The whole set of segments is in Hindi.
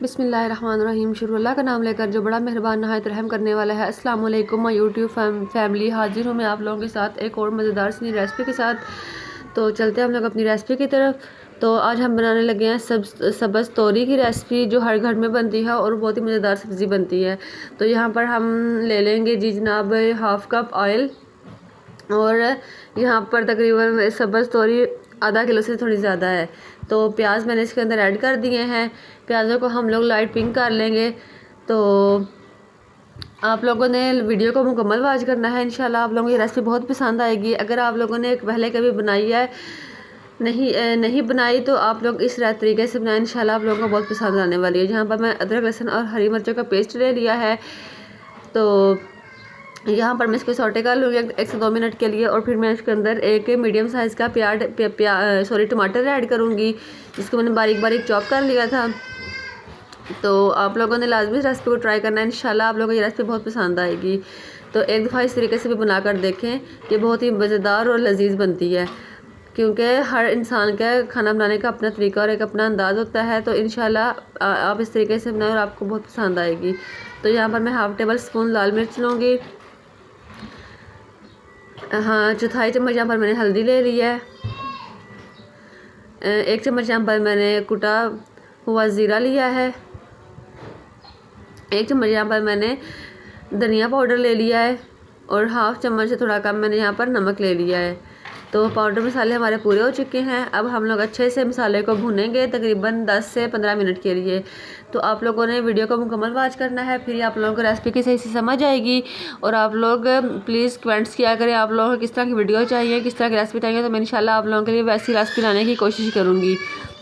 बिस्मिल्लाहिर्रहमानिर्रहीम। शुरू अल्लाह का नाम लेकर जो बड़ा मेहरबान नहायत रहम करने वाला है। अस्सलाम वालेकुम माय यूट्यूब फैमिली, हाजिर हूँ मैं आप लोगों के साथ एक और मज़ेदार सी रेसिपी के साथ। तो चलते हैं हम लोग अपनी रेसिपी की तरफ। तो आज हम बनाने लगे हैं सब्ज़ तोरी की रेसिपी, जो हर घर में बनती है और बहुत ही मज़ेदार सब्ज़ी बनती है। तो यहाँ पर हम ले लेंगे जी जनाब हाफ़ कप ऑयल, और यहाँ पर तकरीबन सब्ज़ तोरी आधा किलो से थोड़ी ज़्यादा है। तो प्याज मैंने इसके अंदर ऐड कर दिए हैं। प्याज़ों को हम लोग लाइट पिंक कर लेंगे। तो आप लोगों ने वीडियो को मुकम्मल वॉच करना है, इंशाल्लाह आप लोगों को ये रेसिपी बहुत पसंद आएगी। अगर आप लोगों ने पहले कभी बनाई है, नहीं बनाई, तो आप लोग इस तरीके से बनाएं, इंशाल्लाह आप लोगों को बहुत पसंद आने वाली है। यहाँ पर मैं अदरक लहसुन और हरी मिर्चों का पेस्ट ले लिया है। तो यहाँ पर मैं इसको सौटे कर लूँगी 1 से 2 मिनट के लिए, और फिर मैं इसके अंदर एक मीडियम साइज़ का टमाटर ऐड करूँगी, जिसको मैंने बारीक बारीक चॉप कर लिया था। तो आप लोगों ने लाजमी इस रेसिपी को ट्राई करना है, इंशाल्लाह आप लोगों को ये रेसिपी बहुत पसंद आएगी। तो एक दफ़ा इस तरीके से भी बनाकर देखें कि बहुत ही मज़ेदार और लजीज बनती है, क्योंकि हर इंसान का खाना बनाने का अपना तरीका और एक अपना अंदाज़ होता है। तो इंशाल्लाह आप इस तरीके से बनाएं और आपको बहुत पसंद आएगी। तो यहाँ पर मैं हाफ़ टेबल स्पून लाल मिर्च लूँगी। हाँ, चौथाई चम्मच यहाँ पर मैंने हल्दी ले ली है। 1 चम्मच यहाँ पर मैंने कुटा हुआ ज़ीरा लिया है। 1 चम्मच यहाँ पर मैंने धनिया पाउडर ले लिया है, और हाफ़ चम्मच से थोड़ा कम मैंने यहाँ पर नमक ले लिया है। तो पाउडर मसाले हमारे पूरे हो चुके हैं। अब हम लोग अच्छे से मसाले को भूनेंगे तकरीबन 10 से 15 मिनट के लिए। तो आप लोगों ने वीडियो को मुकम्मल वॉच करना है, फिर आप लोगों को रेसिपी की सही से समझ आएगी। और आप लोग प्लीज़ कमेंट्स किया करें आप लोगों को किस तरह की वीडियो चाहिए, किस तरह की रेसिपी चाहिए। तो मैं इंशाल्लाह आप लोगों के लिए वैसी रेसिपी लाने की कोशिश करूँगी।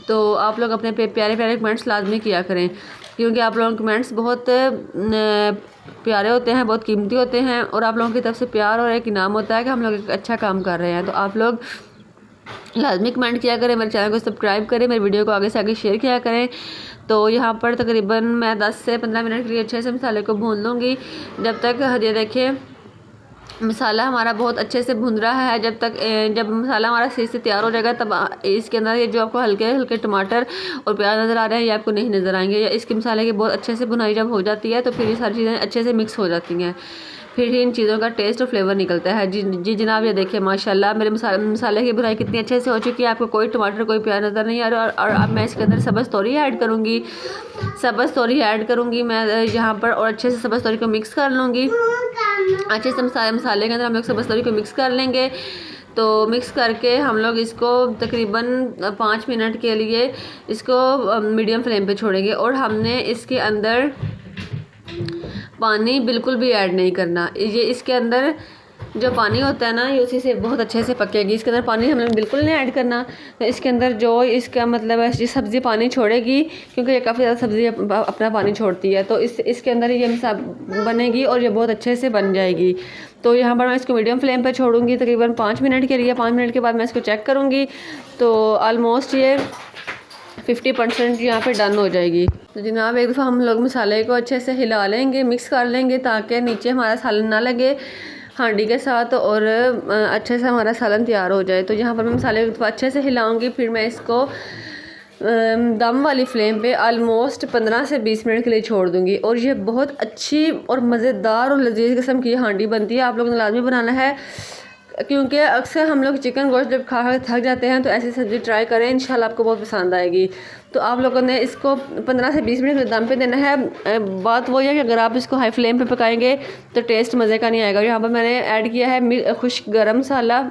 तो आप लोग अपने प्यारे प्यारे कमेंट्स लाजमी किया करें, क्योंकि आप लोगों के कमेंट्स बहुत प्यारे होते हैं, बहुत कीमती होते हैं, और आप लोगों की तरफ से प्यार और एक इनाम होता है कि हम लोग एक अच्छा काम कर रहे हैं। तो आप लोग लाजमी कमेंट किया करें, मेरे चैनल को सब्सक्राइब करें, मेरी वीडियो को आगे से आगे शेयर किया करें। तो यहाँ पर तकरीबन मैं 10 से 15 मिनट के लिए अच्छे से मसाले को भून लूँगी, जब तक ये देखिए मसाला हमारा बहुत अच्छे से भुन रहा है। जब मसाला हमारा सही से तैयार हो जाएगा, तब इसके अंदर ये जो आपको हल्के हल्के टमाटर और प्याज नज़र आ रहे हैं, ये आपको नहीं नज़र आएंगे। या इसके मसाले की बहुत अच्छे से भुनाई जब हो जाती है, तो फिर ये सारी चीज़ें अच्छे से मिक्स हो जाती हैं, फिर इन चीज़ों का टेस्ट और फ्लेवर निकलता है। जी जनाब, ये देखिए माशाल्लाह मेरे मसाले की भुनाई कितनी अच्छे से हो चुकी है। आपको कोई टमाटर कोई प्याज नज़र नहीं आ रहा। और अब मैं इसके अंदर सब्ज़ तोरी ऐड करूँगी। मैं यहाँ पर, और अच्छे से सब्ज़ तोरी को मिक्स कर लूँगी। अच्छे से मसाले के अंदर हम लोग सब्ज़ तोरी को मिक्स कर लेंगे। तो मिक्स करके हम लोग इसको तकरीबन 5 मिनट के लिए इसको मीडियम फ्लेम पे छोड़ेंगे, और हमने इसके अंदर पानी बिल्कुल भी ऐड नहीं करना। ये इसके अंदर जो पानी होता है ना, ये उसी से बहुत अच्छे से पकेगी। इसके अंदर पानी हमने बिल्कुल नहीं ऐड करना। तो इसके अंदर जो इसका मतलब है, ये सब्ज़ी पानी छोड़ेगी, क्योंकि ये काफ़ी ज़्यादा सब्ज़ी अपना पानी छोड़ती है। तो इसके अंदर ये सब बनेगी और ये बहुत अच्छे से बन जाएगी। तो यहाँ पर मैं इसको मीडियम फ्लेम पर छोड़ूंगी तकरीबन 5 मिनट के लिए। 5 मिनट के बाद मैं इसको चेक करूँगी, तो ऑलमोस्ट ये 50% यहाँ पे डन हो जाएगी। तो जनाब, एक दफ़ा हम लोग मसाले को अच्छे से हिला लेंगे, मिक्स कर लेंगे, ताकि नीचे हमारा सालन ना लगे हांडी के साथ, और अच्छे से हमारा सालन तैयार हो जाए। तो यहाँ पर मैं मसाले को अच्छे से हिलाऊंगी, फिर मैं इसको दम वाली फ्लेम पे ऑलमोस्ट 15 से 20 मिनट के लिए छोड़ दूँगी। और ये बहुत अच्छी और मज़ेदार और लजीज किस्म की हांडी बनती है। आप लोगों ने लाजमी बनाना है, क्योंकि अक्सर हम लोग चिकन गोश्त जब खा कर थक जाते हैं, तो ऐसी सब्ज़ी ट्राई करें, इंशाल्लाह आपको बहुत पसंद आएगी। तो आप लोगों ने इसको 15 से 20 मिनट दम पे देना है। बात वो है कि अगर आप इसको हाई फ्लेम पे पकाएंगे तो टेस्ट मज़े का नहीं आएगा। यहाँ पर मैंने ऐड किया है मिक्स गरम मसाला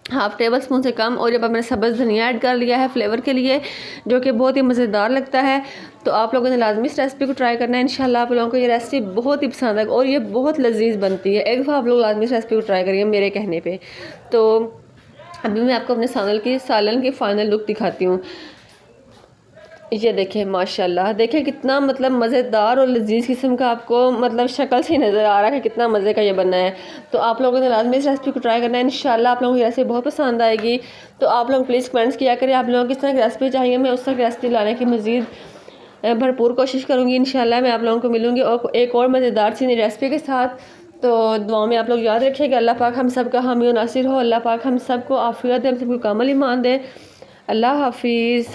हाफ़ टेबल स्पून से कम, और जब मैंने सब्ज़ धनिया ऐड कर लिया है फ्लेवर के लिए, जो कि बहुत ही मज़ेदार लगता है। तो आप लोगों ने लाजमी इस रेसिपी को ट्राई करना है, इंशाल्लाह आप लोगों को ये रेसिपी बहुत ही पसंद आएगी, और ये बहुत लजीज बनती है। एक दफ़ा आप लोग लाजमी इस रेसिपी को ट्राई करिए मेरे कहने पे। तो अभी मैं आपको अपने सालन की फ़ाइनल लुक दिखाती हूँ। ये देखिए माशाल्लाह, देखिए कितना मतलब मज़ेदार और लजीज किस्म का, आपको मतलब शक्ल से नज़र आ रहा है कि कितना मज़े का ये बनना है। तो आप लोगों ने लाजमी इस रेसिपी को ट्राई करना है, इंशाल्लाह आप लोगों को ये रेसिपी बहुत पसंद आएगी। तो आप लोग प्लीज़ कमेंट्स किया करें आप लोगों को किस तरह की रेसिपी चाहिए, मैं उस तरह की रेसिपी लाने की मज़ीद भरपूर कोशिश करूँगी। इंशाल्लाह मैं आप लोगों को मिलूँगी और एक और मज़ेदार सी नई रेसिपी के साथ। तो दुआ में आप लोग याद रखिएगा। अल्लाह पाक हम सब का हामी और नासिर हो। अल्लाह पाक हम सबको आफियत दे, हम सबको कामल ईमान दे। अल्लाह हाफिज़।